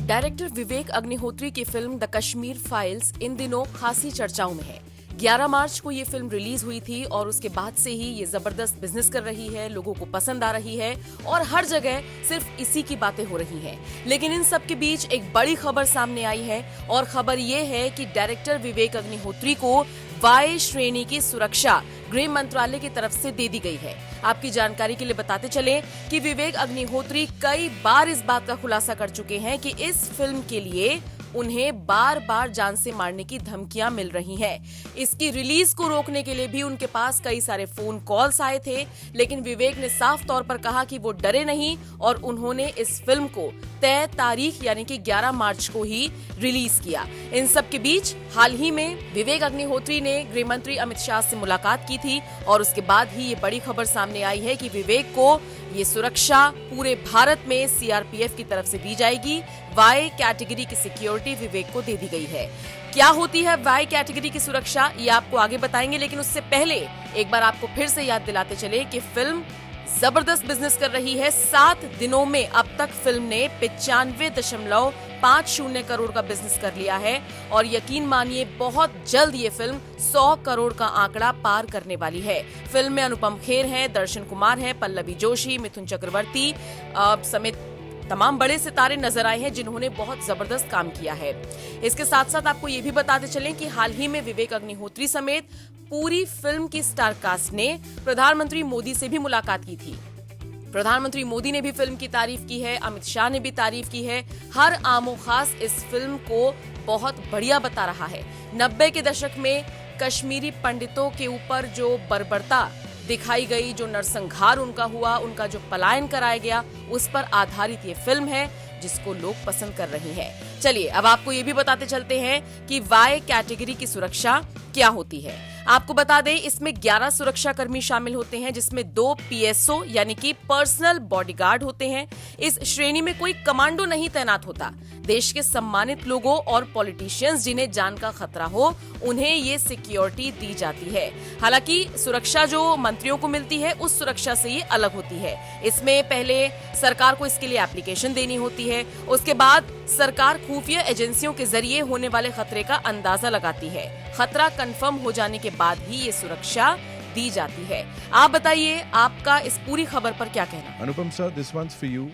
Director Vivek Agnihotri की film the Kashmir files in दिनों खासी चर्चाओं में है। 11 मार्च को ये फिल्म रिलीज हुई थी और उसके बाद से ही ये जबरदस्त बिजनेस कर रही है, लोगों को पसंद आ रही है और हर जगह सिर्फ इसी की बातें हो रही हैं। लेकिन इन सब के बीच एक बड़ी खबर सामने आई है और खबर ये है कि डायरेक्टर विवेक अग्निहोत्री को वाई श्रेणी की सुरक्षा गृह मंत्रालय की तरफ से दे दी गई है। आपकी जानकारी के लिए बताते चले कि विवेक अग्निहोत्री कई बार इस बात का खुलासा कर चुके हैं कि इस फिल्म के लिए उन्हें बार बार जान से मारने की धमकियां मिल रही हैं। इसकी रिलीज को रोकने के लिए भी उनके पास कई सारे फोन कॉल्स आए थे, लेकिन विवेक ने साफ तौर पर कहा कि वो डरे नहीं और उन्होंने इस फिल्म को तय तारीख यानी कि 11 मार्च को ही रिलीज किया। इन सब के बीच हाल ही में विवेक अग्निहोत्री ने गृह मंत्री अमित शाह से मुलाकात की थी और उसके बाद ही ये बड़ी खबर सामने आई है कि विवेक को ये सुरक्षा पूरे भारत में सीआरपीएफ की तरफ से दी जाएगी। वाई कैटेगरी की सिक्योरिटी विवेक को दे दी गई है। क्या होती है वाई कैटेगरी की सुरक्षा, ये आपको आगे बताएंगे, लेकिन उससे पहले एक बार आपको फिर से याद दिलाते चले कि फिल्म जबरदस्त बिजनेस कर रही है। 7 दिनों में अब तक फिल्म ने 95.50 करोड़ का बिजनेस कर लिया है और यकीन मानिए बहुत जल्द ये फिल्म 100 करोड़ का आंकड़ा पार करने वाली है। फिल्म में अनुपम खेर हैं, दर्शन कुमार हैं, पल्लवी जोशी, मिथुन चक्रवर्ती समेत तमाम बड़े सितारे नजर आए हैं जिन्होंने बहुत जबरदस्त काम किया है। इसके साथ साथ आपको ये भी बताते चलें कि हाल ही में विवेक अग्निहोत्री समेत पूरी फिल्म की स्टार कास्ट ने प्रधानमंत्री मोदी से भी मुलाकात की थी। प्रधानमंत्री मोदी ने भी फिल्म की तारीफ की है, अमित शाह ने भी तारीफ की है। हर आमो खास इस फिल्म को बहुत बढ़िया बता रहा है। 90 के दशक में कश्मीरी पंडितों के ऊपर जो बर्बरता दिखाई गई, जो नरसंहार उनका हुआ, उनका जो पलायन कराया गया, उस पर आधारित ये फिल्म है जिसको लोग पसंद कर रहे हैं। चलिए अब आपको ये भी बताते चलते हैं कि वाई कैटेगरी की सुरक्षा क्या होती है। आपको बता दें इसमें 11 सुरक्षा कर्मी शामिल होते हैं, जिसमें 2 पीएसओ यानी कि पर्सनल बॉडीगार्ड होते हैं। इस श्रेणी में कोई कमांडो नहीं तैनात होता। देश के सम्मानित लोगों और पॉलिटिशियंस जिन्हें जान का खतरा हो, उन्हें ये सिक्योरिटी दी जाती है। हालांकि सुरक्षा जो मंत्रियों को मिलती है उस सुरक्षा से ये अलग होती है। इसमें पहले सरकार को इसके लिए एप्लीकेशन देनी होती है, उसके बाद सरकार खुफिया एजेंसियों के जरिए होने वाले खतरे का अंदाजा लगाती है। खतरा कंफर्म हो जाने के बाद ही ये सुरक्षा दी जाती है। आप बताइए आपका इस पूरी खबर पर क्या कहना। Anupam sir, this one's for you.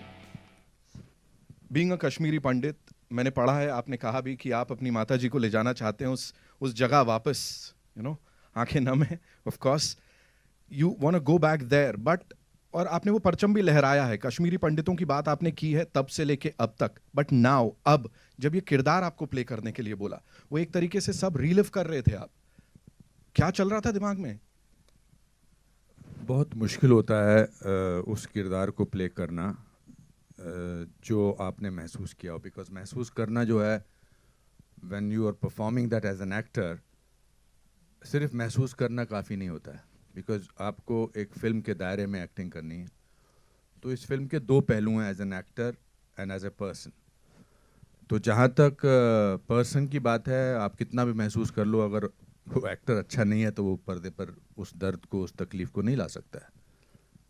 Being a Kashmiri Pandit, मैंने पढ़ा है, आपने कहा भी कि आप अपनी माता जी को ले जाना चाहते हैं उस जगह वापस, आंखें नम है, of course you want to go back there, but और आपने वो परचम भी लहराया है, कश्मीरी पंडितों की बात आपने की है तब से लेके अब तक, बट नाउ अब जब ये किरदार आपको प्ले करने के लिए बोला, वो एक तरीके से सब रीलिव कर रहे थे आप, क्या चल रहा था दिमाग में? बहुत मुश्किल होता है उस किरदार को प्ले करना जो आपने महसूस किया हो, बिकॉज महसूस करना जो है when you are performing that as an actor, सिर्फ महसूस करना काफ़ी नहीं होता है, बिकॉज आपको एक फिल्म के दायरे में एक्टिंग करनी है। तो इस फिल्म के 2 पहलू हैं, as an actor and as a person. तो जहाँ तक पर्सन की बात है, आप कितना भी महसूस कर लो, अगर वो एक्टर अच्छा नहीं है तो वो पर्दे पर उस दर्द को, उस तकलीफ को नहीं ला सकता है।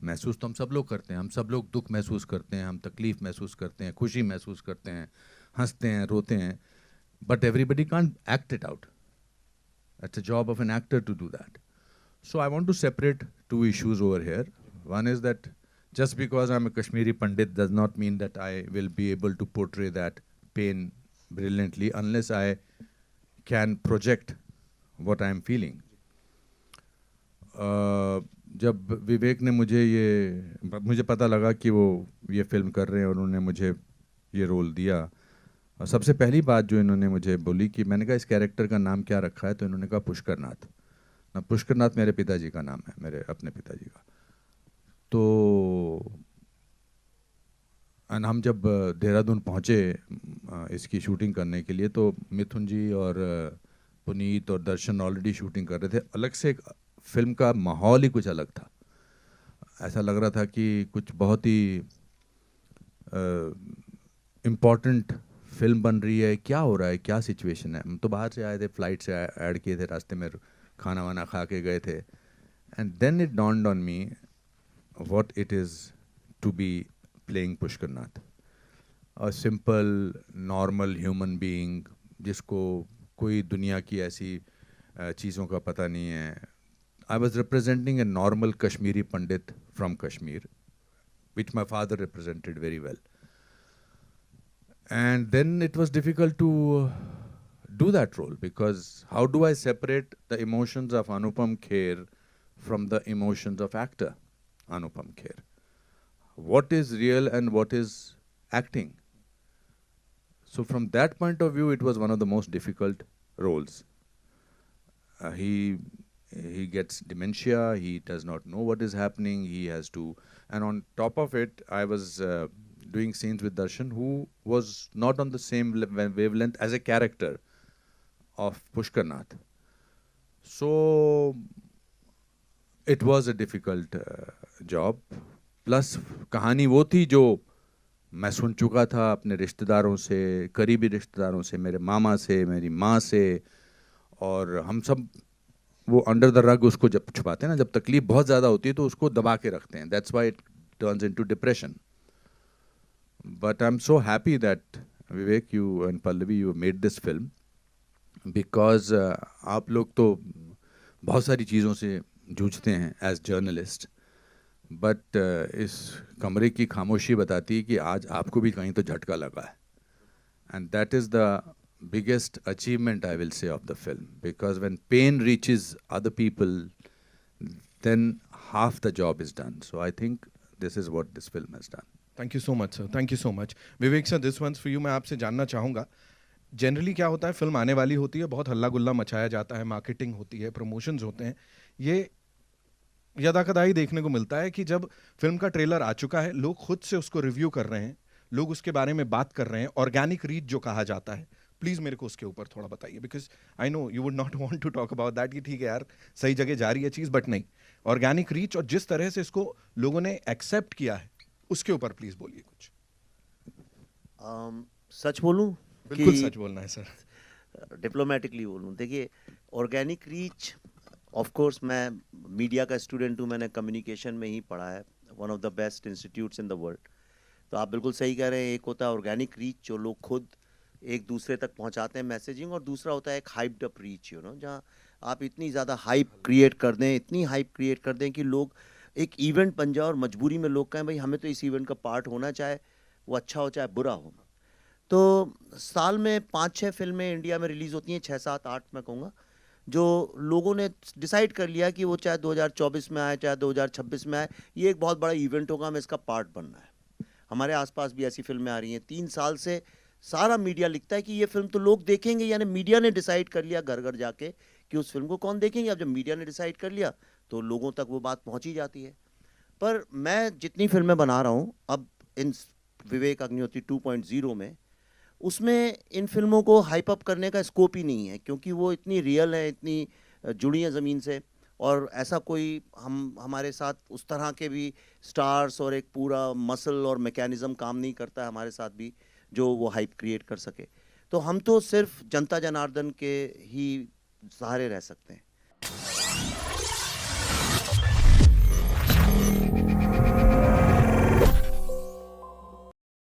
महसूस तो हम सब लोग करते हैं, हम सब लोग दुख महसूस करते हैं, हम तकलीफ महसूस करते हैं, खुशी महसूस करते हैं, हंसते हैं, रोते हैं, but everybody can't act it out. It's a job of an actor to do that. So I want to separate 2 issues over here. One is that just because I'm a Kashmiri Pandit does not mean that I will be able to portray that pain brilliantly unless I can project what I'm feeling. जब विवेक ने मुझे पता लगा कि वो ये film कर रहे हैं और उन्होंने मुझे ये रोल दिया, और सबसे पहली बात जो इन्होंने मुझे बोली कि मैंने कहा इस कैरेक्टर का नाम क्या रखा है, तो इन्होंने कहा पुष्करनाथ। पुष्करनाथ मेरे पिताजी का नाम है, मेरे अपने पिताजी का। तो हम जब देहरादून पहुँचे इसकी शूटिंग करने के लिए, तो मिथुन जी और पुनीत और दर्शन ऑलरेडी शूटिंग कर रहे थे। अलग से एक फिल्म का माहौल ही कुछ अलग था। ऐसा लग रहा था कि कुछ बहुत ही इम्पॉर्टेंट फिल्म बन रही है, क्या हो रहा है, क्या सिचुएशन है। हम तो बाहर से आए थे, फ्लाइट से ऐड किए थे, रास्ते में खाना वाना खा के गए थे, and then it dawned on me what it is to be playing Pushkarnath. A simple normal human being जिसको कोई दुनिया की ऐसी चीज़ों का पता नहीं है. I was representing a normal Kashmiri Pandit from Kashmir, which my father represented very well. And then it was difficult to do that role because how do I separate the emotions of Anupam Kher from the emotions of actor Anupam Kher? What is real and what is acting? So from that point of view, it was one of the most difficult roles. He gets dementia, he does not know what is happening, he has to, and on top of it, I was doing scenes with Darshan, who was not on the same wavelength as a character of Pushkar Nath. So it was a difficult job. Plus कहानी वो थी जो मैं सुन चुका था अपने रिश्तेदारों से, करीबी रिश्तेदारों से, मेरे मामा से, मेरी माँ से, और हम सब वो अंडर द रग उसको जब छुपाते हैं ना, जब तकलीफ बहुत ज़्यादा होती है तो उसको दबा के रखते हैं. That's why it turns into depression. But I am so happy that Vivek, you and Pallavi, you made this film because आप लोग तो बहुत सारी चीज़ों से जूझते हैं एज जर्नलिस्ट, बट इस कमरे की खामोशी बताती है कि आज आपको भी कहीं तो झटका लगा है. And that is the biggest achievement, I will say, of the film, because when pain reaches other people, then half the job is done. So I think this is what this film has done. Thank you so much sir, thank you so much. Vivek sir, this one's for you. मैं आपसे जानना चाहूँगा, generally क्या होता है, film आने वाली होती है, बहुत हल्ला गुल्ला मचाया जाता है, मार्केटिंग होती है, प्रमोशंस होते हैं. ये यदाकदाई देखने को मिलता है कि जब फिल्म का ट्रेलर आ चुका है, लोग खुद से उसको रिव्यू कर रहे हैं, लोग उसके बारे में बात कर रहे हैं, ऑर्गेनिक रीच जो कहा जाता है. प्लीज मेरे को उसके ऊपर थोड़ा बताइए, because I know you would not want to talk about that कि ठीक है यार, सही जगह जा रही है चीज, बट नहीं, ऑर्गेनिक रीच और जिस तरह से इसको लोगों ने एक्सेप्ट किया है उसके ऊपर प्लीज बोलिए कुछ. सच बोलूं? बिल्कुल सच बोलना है सर. डिप्लोमेटिकली बोलूं, देखिए, ऑर्गेनिक रीच, ऑफ कोर्स मैं मीडिया का स्टूडेंट हूं, मैंने कम्युनिकेशन में ही पढ़ा है, one of the best institutes in the world. तो आप बिल्कुल सही कह रहे हैं. एक होता है ऑर्गेनिक रीच जो लोग खुद एक दूसरे तक पहुंचाते हैं मैसेजिंग, और दूसरा होता है एक हाइप्ड अप रीच, जहां आप इतनी ज़्यादा हाइप क्रिएट कर दें, इतनी हाइप क्रिएट कर दें कि लोग, एक इवेंट बन जाए और मजबूरी में लोग कहें भाई हमें तो इस इवेंट का पार्ट होना, चाहे वो अच्छा हो चाहे बुरा हो. तो साल में 5-6 फिल्में इंडिया में रिलीज़ होती हैं, 6-7-8 मैं कहूँगा, जो लोगों ने डिसाइड कर लिया कि वो चाहे 2024 में आए चाहे 2026 में आए, ये एक बहुत बड़ा इवेंट होगा, हमें इसका पार्ट बनना है. हमारे आसपास भी ऐसी फिल्में आ रही हैं. 3 साल से सारा मीडिया लिखता है कि ये फिल्म तो लोग देखेंगे, यानी मीडिया ने डिसाइड कर लिया घर घर जाके कि उस फिल्म को कौन देखेंगे. अब जब मीडिया ने डिसाइड कर लिया तो लोगों तक वो बात पहुंच ही जाती है. पर मैं जितनी फिल्में बना रहा हूँ अब इन विवेक अग्निहोत्री 2.0 में, उसमें इन फिल्मों को हाइप अप करने का स्कोप ही नहीं है, क्योंकि वो इतनी रियल है, इतनी जुड़ी हैं ज़मीन से, और ऐसा कोई हमारे साथ उस तरह के भी स्टार्स और एक पूरा मसल और मैकेनिज़्म काम नहीं करता है हमारे साथ भी जो वो हाइप क्रिएट कर सके. तो हम तो सिर्फ जनता जनार्दन के ही सहारे रह सकते हैं.